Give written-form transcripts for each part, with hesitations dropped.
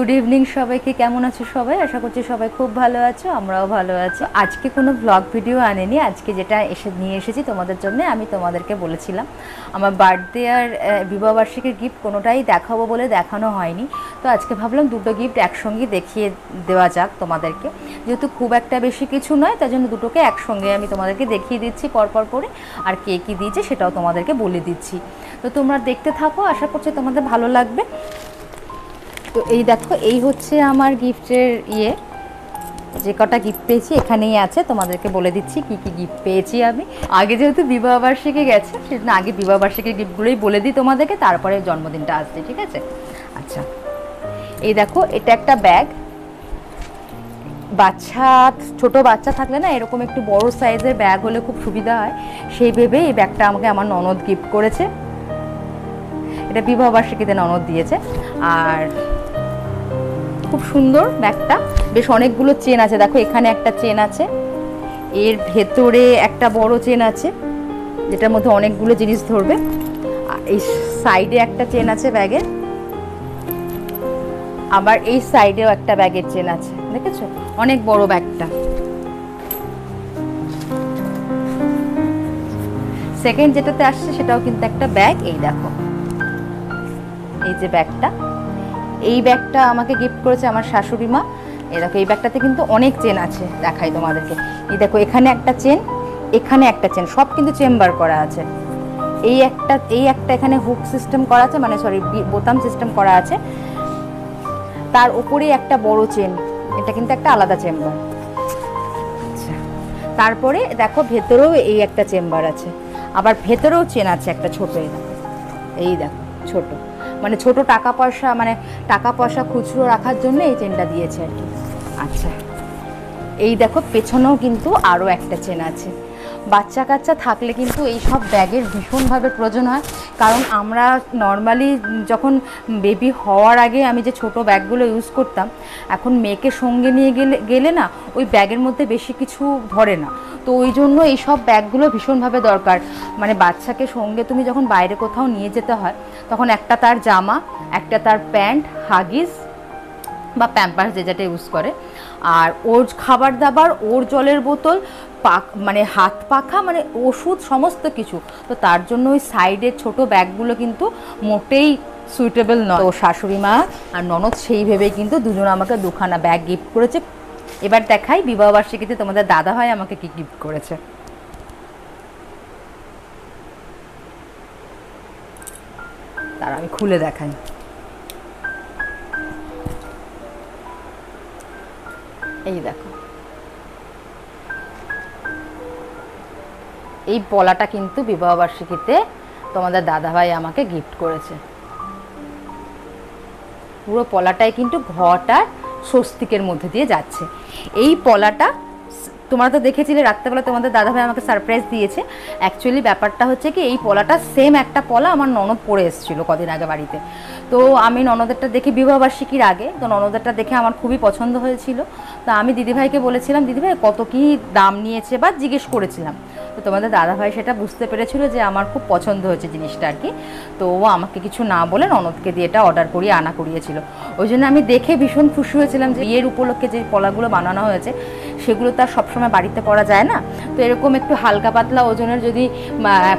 Good evening সবাইকে। কেমন আছো সবাই? আশা করছি সবাই খুব ভালো আছো, আমরাও ভালো আছি। আজকে কোনো ব্লগ ভিডিও আনেনি, আজকে যেটা নিয়ে এসেছি তোমাদের জন্য। আমি তোমাদেরকে বলেছিলাম আমার বার্থডে আর বিবাহবার্ষিকীর গিফট কোনোটাই দেখাবো বলে দেখানো হয়নি, তো আজকে ভাবলাম দুটো গিফট একসঙ্গে দেখিয়ে দেওয়া যাক তোমাদেরকে। যেহেতু খুব একটা বেশি কিছু নয়, তার জন্য দুটোকে একসঙ্গে আমি তোমাদেরকে দেখিয়ে দিচ্ছি পরপর করে, আর কে কী দিয়েছে সেটাও তোমাদেরকে বলে দিচ্ছি। তো তোমরা দেখতে থাকো, আশা করছি তোমাদের ভালো লাগবে। তো এই দেখো, এই হচ্ছে আমার গিফটের যে কটা গিফট পেয়েছি এখানেই আছে, তোমাদেরকে বলে দিচ্ছি কি কি গিফট পেয়েছি আমি। আগে যেহেতু বিবাহবার্ষিকী গেছে, সেজন্য আগে বিবাহবার্ষিকীর গিফটগুলোই বলে দিই তোমাদেরকে, তারপরে জন্মদিনটা আসছে, ঠিক আছে? আচ্ছা, এই দেখো, এটা একটা ব্যাগ। ছোট বাচ্চা থাকলে না এরকম একটু বড় সাইজের ব্যাগ হলে খুব সুবিধা হয়, সেই ভেবে এই ব্যাগটা আমাকে আমার ননদ গিফট করেছে। এটা বিবাহবার্ষিকীতে ননদ দিয়েছে। আর খুব সুন্দর ব্যাগটা, বেশ অনেকগুলো চেন আছে। দেখো, এখানে একটা চেন আছে, এর ভেতরে একটা বড় চেন আছে যেটার মধ্যে অনেকগুলো জিনিস ধরবে। এই সাইডে একটা চেন আছে ব্যাগের, আবার এই সাইডেও একটা ব্যাগের চেন আছে, দেখেছো? অনেক বড় ব্যাগটা। সেকেন্ড যেটাতে আসছে সেটাও কিন্তু একটা ব্যাগ। এই দেখো, এই যে ব্যাগটা, এই ব্যাগটা আমাকে গিফট করেছে আমার শাশুড়ি মা। এই দেখো, এই ব্যাগটাতে কিন্তু অনেক চেন আছে, দেখাই তোমাদেরকে। এই দেখো, এখানে একটা চেন, এখানে একটা চেন, সব কিন্তু চেম্বার করা আছে। এই একটা এখানে হুক সিস্টেম করা আছে, মানে সরি বোতাম সিস্টেম করা আছে। তার উপরেই একটা বড় চেন, এটা কিন্তু একটা আলাদা চেম্বার। আচ্ছা, তারপরে দেখো ভেতরেও এই একটা চেম্বার আছে, আবার ভেতরেও চেন আছে একটা ছোট। এই দেখো ছোট, মানে ছোট টাকা পয়সা খুচরো রাখার জন্য এই চেনটা দিয়েছে আর কি। আচ্ছা, এই দেখো পেছনেও কিন্তু আরও একটা চেন আছে। বাচ্চা কাচ্চা থাকলে কিন্তু এই সব ব্যাগের ভীষণভাবে প্রয়োজন হয়, কারণ আমরা নর্মালি যখন বেবি হওয়ার আগে আমি যে ছোট ব্যাগগুলো ইউজ করতাম, এখন মেয়েকে সঙ্গে নিয়ে গেলে না ওই ব্যাগের মধ্যে বেশি কিছু ধরে না, তো ওই জন্য এই সব ব্যাগগুলো ভীষণভাবে দরকার। মানে বাচ্চাকে সঙ্গে তুমি যখন বাইরে কোথাও নিয়ে যেতে হয়, তখন একটা তার জামা, একটা তার প্যান্ট, হাগিস বা প্যাম্পার্স যে যেটা ইউজ করে, আর ওর খাবার দাবার, ওর জলের বোতল, মানে হাত পাখা, মানে ওষুধ, সমস্ত কিছু। তো তার জন্য ওই সাইডের ছোট ব্যাগগুলো কিন্তু মোটেই সুইটেবল নয়। তো শাশুড়ি মা আর ননদ সেই ভেবেই কিন্তু দুজন আমাকে দুখানা ব্যাগ গিফট করেছে। এবার দেখাই বিবাহবার্ষিকীতে তোমাদের দাদাভাই আমাকে কি গিফট করেছে। তার আমি খুলে দেখাই। এই দেখো, এই পলাটা কিন্তু বিবাহবার্ষিকীতে তোমাদের দাদাভাই আমাকে গিফট করেছে। পুরো পলাটাই কিন্তু ঘরটার স্বস্তিকের মধ্যে দিয়ে যাচ্ছে। এই পলাটা তোমরা তো দেখেছিলে রাত্রেবেলা তোমাদের দাদাভাই আমাকে সারপ্রাইজ দিয়েছে। অ্যাকচুয়ালি ব্যাপারটা হচ্ছে কি, এই পলাটা সেম একটা পলা আমার ননদ পরে এসেছিলো কদিন আগে বাড়িতে। তো আমি ননদেরটা দেখে বিবাহবার্ষিকীর আগে, তো ননদেরটা দেখে আমার খুবই পছন্দ হয়েছিল। তো আমি দিদিভাইকে বলেছিলাম, দিদিভাই কত কি দাম নিয়েছে বা জিজ্ঞেস করেছিলাম। তো তোমাদের দাদাভাই সেটা বুঝতে পেরেছিল যে আমার খুব পছন্দ হয়েছে জিনিসটা আর কি। তো ও আমাকে কিছু না বলে ননদকে দিয়ে এটা অর্ডার করিয়ে আনা করিয়েছিল। ওই জন্য আমি দেখে ভীষণ খুশি হয়েছিলাম যে বিয়ের উপলক্ষে যে পলাগুলো বানানো হয়েছে সেগুলো তো আর সবসময় বাড়িতে পরা যায় না। তো এরকম একটু হালকা পাতলা ওজনের যদি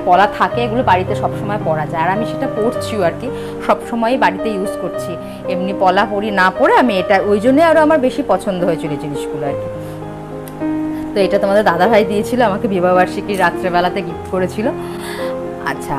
পলা থাকে, এগুলো বাড়িতে সবসময় পরা যায়। আর আমি সেটা পরছিও আর কি, সবসময়ই বাড়িতে ইউজ করছি। এমনি পলা পরি না পরে আমি এটা, ওই জন্যে আরও আমার বেশি পছন্দ হয়েছিল এই জিনিসগুলো আর কি। তো এটা তোমাদের দাদাভাই দিয়েছিল আমাকে, বিবাহবার্ষিকীর রাত্রেবেলাতে গিফট করেছিল। আচ্ছা,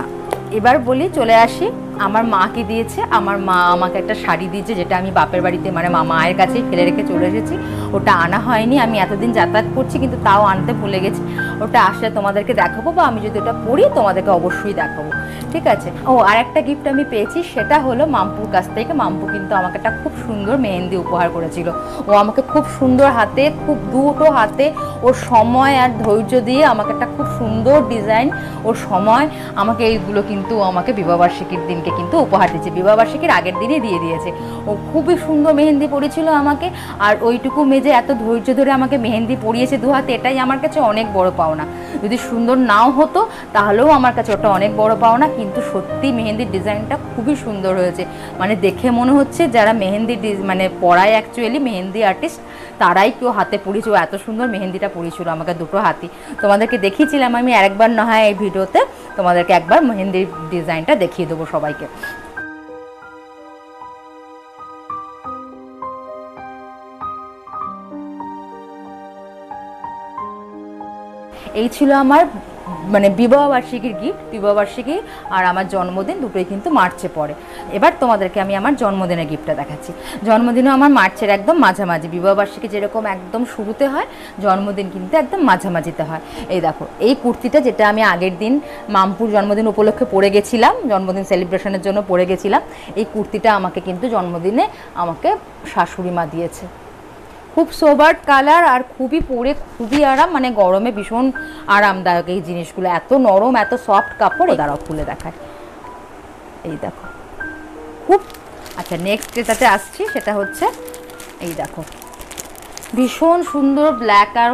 এবার বলি, চলে আসি আমার মা কি দিয়েছে। আমার মা আমাকে একটা শাড়ি দিয়েছে, যেটা আমি বাপের বাড়িতে মানে মায়ের কাছেই ফেলে রেখে চলে এসেছি। ওটা আনা হয়নি, আমি এতদিন যাতায়াত করছি কিন্তু তাও আনতে ভুলে গেছি। ওটা আসলে তোমাদেরকে দেখাবো, বা আমি যদি ওটা পরি তোমাদেরকে অবশ্যই দেখাবো, ঠিক আছে? ও, আর একটা গিফট আমি পেয়েছি, সেটা হলো মাম্পুর কাছ থেকে। মাম্পু কিন্তু আমাকে একটা খুব সুন্দর মেহেন্দি উপহার করেছিল। ও আমাকে খুব সুন্দর হাতে, খুব দুটো হাতে ওর সময় আর ধৈর্য দিয়ে আমাকে একটা খুব সুন্দর ডিজাইন, ওর সময় আমাকে এইগুলো কিন্তু আমাকে বিবাহবার্ষিকীর দিনকে কিন্তু উপহার দিয়েছে। বিবাহবার্ষিকীর আগের দিনই দিয়ে দিয়েছে। ও খুবই সুন্দর মেহেন্দি পরিয়েছিল আমাকে, আর ওইটুকু মেজে এত ধৈর্য ধরে আমাকে মেহেন্দি পরিয়েছে দু হাতে, এটাই আমার কাছে অনেক বড় পাওনা। যদি সুন্দর নাও হতো তাহলেও আমার কাছে ওটা অনেক বড় পাওনা। কিন্তু সত্যি মেহেন্দির ডিজাইনটা খুবই সুন্দর হয়েছে, মানে দেখে মনে হচ্ছে যারা মেহেন্দি মানে পড়ায় অ্যাকচুয়ালি মেহেন্দি আর্টিস্ট তারাই কেউ হাতে পড়িয়েছিল, এত সুন্দর মেহেন্দিটা পড়িয়েছিল আমাকে দুটো হাতি। তোমাদেরকে দেখিয়েছিলাম আমি আরেকবার, না হয় এই ভিডিওতে তোমাদেরকে একবার মেহেন্দির ডিজাইনটা দেখিয়ে দেবো সবাইকে। এই ছিল আমার মানে বিবাহবার্ষিকীর গিফট। বিবাহবার্ষিকী আর আমার জন্মদিন দুটোই কিন্তু মার্চে পড়ে। এবার তোমাদেরকে আমি আমার জন্মদিনের গিফটটা দেখাচ্ছি। জন্মদিনও আমার মার্চের একদম মাঝামাঝি, বিবাহবার্ষিকী যেরকম একদম শুরুতে হয়, জন্মদিন কিন্তু একদম মাঝামাঝিতে হয়। এই দেখো এই কুর্তিটা, যেটা আমি আগের দিন মামপুর জন্মদিন উপলক্ষে পরে গেছিলাম, জন্মদিন সেলিব্রেশনের জন্য পরে গেছিলাম, এই কুর্তিটা আমাকে কিন্তু জন্মদিনে আমাকে শাশুড়ি মা দিয়েছে। খুব সোবার কালার আর খুবই পরে খুবই আরাম, মানে গরমে ভীষণ আরামদায়ক এই জিনিসগুলো, এত নরম এত সফট কাপড়। দাঁড়াও খুলে দেখায়, এই দেখো খুব। আচ্ছা নেক্সট যেটাতে আসছি সেটা হচ্ছে এই দেখো, ভীষণ সুন্দর ব্ল্যাক আর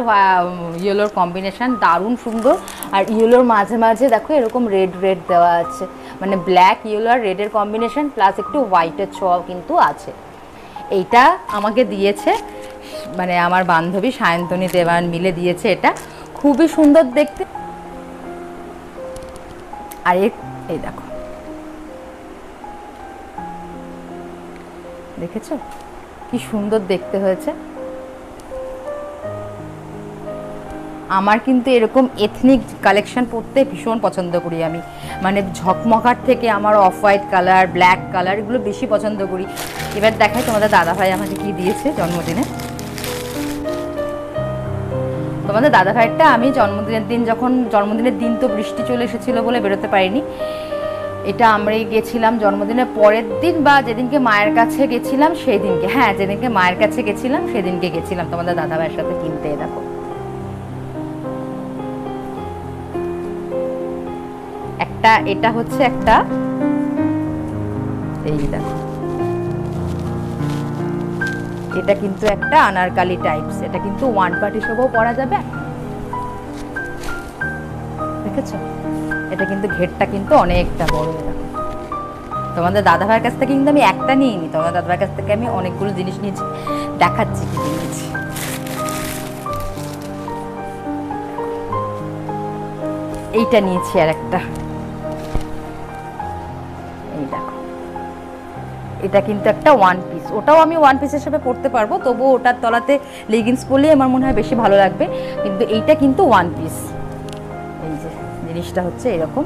ইয়েলোর কম্বিনেশন, দারুণ সুন্দর। আর ইয়েলোর মাঝে মাঝে দেখো এরকম রেড রেড দেওয়া আছে, মানে ব্ল্যাক ইয়েলো আর রেডের কম্বিনেশন প্লাস একটু হোয়াইটের ছোঁয়াও কিন্তু আছে। এইটা আমাকে দিয়েছে মানে আমার বান্ধবী সায়ন্তনী দেওয়ান মিলে দিয়েছে, এটা খুবই সুন্দর দেখতে। আর এই দেখো, দেখেছো কি সুন্দর দেখতে হয়েছে। আমার কিন্তু এরকম এথনিক কালেকশন পরতে ভীষণ পছন্দ করি আমি, মানে ঝকমকার থেকে আমার off white colour black colour এগুলো বেশি পছন্দ করি। এবার দেখাই তোমাদের দাদাভাই আমাকে কি দিয়েছে জন্মদিনে। তোমাদের দাদাভাইয়েরটা আমি জন্মদিনের দিন, যখন জন্মদিনের দিন তো বৃষ্টি চলে এসেছিলো বলে বেরোতে পারিনি, এটা আমরাই গেছিলাম জন্মদিনের পরের দিন বা যেদিনকে মায়ের কাছে গেছিলাম সেই দিনকে, হ্যাঁ যেদিনকে মায়ের কাছে গেছিলাম সেদিনকে গেছিলাম তোমাদের দাদাভাইয়ের সাথে কিনতে। দেখো একটা, এটা হচ্ছে একটা, এই দেখো এটা কিন্তু একটা আনারকালি টাইপস, এটা কিন্তু ওয়ান পার্ট হিসেবেও পরা যাবে, দেখেছো এটা কিন্তু ঘেরটা কিন্তু অনেকটা বড়। দেখো তোমাদের দাদাভাইয়ের কাছ থেকে কিন্তু আমি একটা নিইনি, তোমাদের দাদাভাইয়ের কাছ থেকে আমি অনেকগুলো জিনিস নিয়েছি, দেখাচ্ছি কি নিয়েছি। এইটা নিয়েছি আর একটা, এই দেখো এটা কিন্তু একটা ওয়ান পিস, ওটাও আমি ওয়ান পিস হিসেবে পরতে পারবো, তবুও ওটার তলাতে লেগিংস পরলেই আমার মনে হয় বেশি ভালো লাগবে, কিন্তু এইটা কিন্তু ওয়ান পিস। এই যে জিনিসটা হচ্ছে এরকম,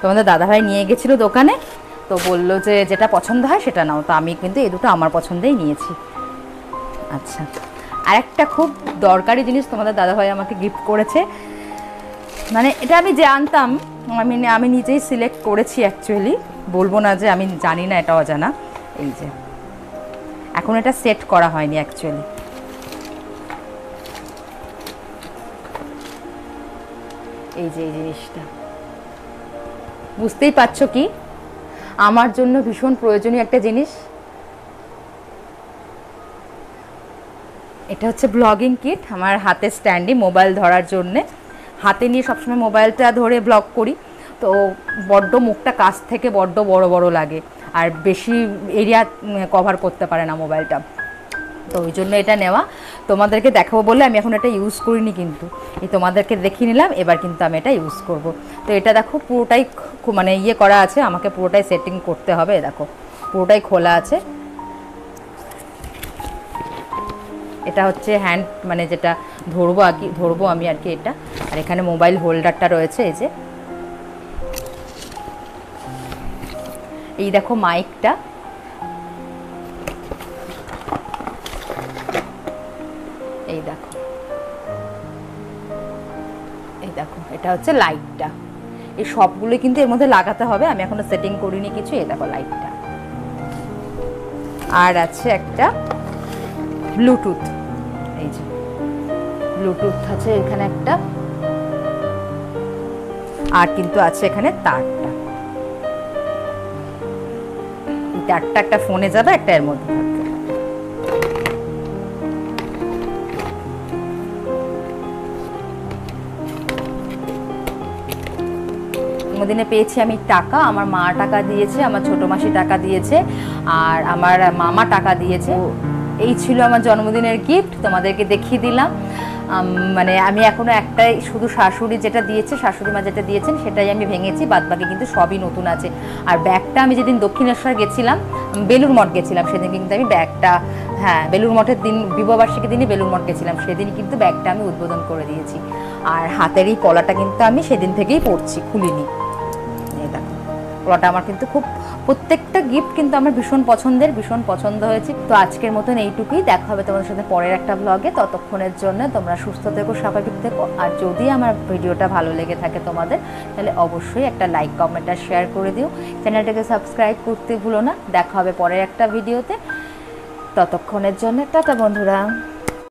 তোমাদের দাদাভাই নিয়ে গেছিলো দোকানে, তো বললো যে যেটা পছন্দ হয় সেটা নাও, তো আমি কিন্তু এই দুটো আমার পছন্দেই নিয়েছি। আচ্ছা আর একটা খুব দরকারি জিনিস তোমাদের দাদাভাই আমাকে গিফট করেছে, মানে এটা আমি জানতাম, আমি নিজেই সিলেক্ট করেছি অ্যাকচুয়ালি, বলবো না যে আমি জানি না, এটা অজানা। এই যে এখন এটা সেট করা হয়নি অ্যাকচুয়ালি, এই যে এই জিনিসটা বুঝতেই পারছো কি আমার জন্য ভীষণ প্রয়োজনীয় একটা জিনিস। এটা হচ্ছে ব্লগিং কিট, আমার হাতে স্ট্যান্ডি মোবাইল ধরার জন্যে, হাতে নিয়ে সবসময় মোবাইলটা ধরে ব্লগ করি, তো বড্ড মুখটা কাছ থেকে বড্ড বড় বড় লাগে আর বেশি এরিয়া কভার করতে পারে না মোবাইলটা, তো ওই জন্য এটা নেওয়া। তোমাদেরকে দেখাবো বলে আমি এখন এটা ইউজ করিনি, কিন্তু এই তোমাদেরকে দেখিয়ে নিলাম, এবার কিন্তু আমি এটা ইউজ করব। তো এটা দেখো পুরোটাই মানে ইয়ে করা আছে, আমাকে পুরোটাই সেটিং করতে হবে, দেখো পুরোটাই খোলা আছে। এটা হচ্ছে হ্যান্ড মানে যেটা ধরবো আমি আর কি এটা, আর এখানে মোবাইল হোল্ডারটা রয়েছে, এই যে এই দেখো মাইকটা, এই দেখো এটা হচ্ছে লাইটটা, এই সবগুলো কিন্তু এর মধ্যে লাগাতে হবে, আমি এখনো সেটিং করিনি কিছু। এই দেখো লাইটটা, আর আছে একটা ব্লুটুথ, এই যে ব্লুটুথ আছে এখানে একটা, আর কিন্তু আছে এখানে তারটা, চারটা, একটা ফোনে যাবে, একটা এর মধ্যে থাকবে। জন্মদিনে পেয়েছি আমি টাকা, আমার মা টাকা দিয়েছে, আমার ছোট মাসি টাকা দিয়েছে, আর আমার মামা টাকা দিয়েছে। এই ছিল আমার জন্মদিনের গিফট, তোমাদেরকে দেখিয়ে দিলাম। মানে আমি এখনো একটাই, শুধু শাশুড়ি যেটা দিয়েছে, শাশুড়ি মা যেটা দিয়েছেন সেটাই আমি ভেঙেছি, বাদ বাকি কিন্তু সবই নতুন আছে। আর ব্যাগটা আমি যেদিন দক্ষিণেশ্বর গেছিলাম, বেলুর মঠ গেছিলাম, সেদিন কিন্তু আমি ব্যাগটা, হ্যাঁ বেলুর মঠের দিন, বিবাহবার্ষিকীর দিনই বেলুর মঠ গেছিলাম, সেদিন কিন্তু ব্যাগটা আমি উদ্বোধন করে দিয়েছি। আর হাতের এই পলাটা কিন্তু আমি সেদিন থেকেই পরছি, খুলিনি। পলাটা আমার কিন্তু খুব, প্রত্যেকটা গিফট কিন্তু আমার ভীষণ পছন্দের, ভীষণ পছন্দ হয়েছে। তো আজকের মতন এইটুকুই, দেখা হবে তোমাদের সাথে পরের একটা ব্লগে। ততক্ষণের জন্য তোমরা সুস্থ থেকো, স্বাভাবিক থেকো। আর যদি আমার ভিডিওটা ভালো লেগে থাকে তোমাদের, তাহলে অবশ্যই একটা লাইক, কমেন্ট আর শেয়ার করে দিও। চ্যানেলটাকে সাবস্ক্রাইব করতে ভুলো না। দেখা হবে পরের একটা ভিডিওতে। ততক্ষণের জন্য টাটা বন্ধুরা।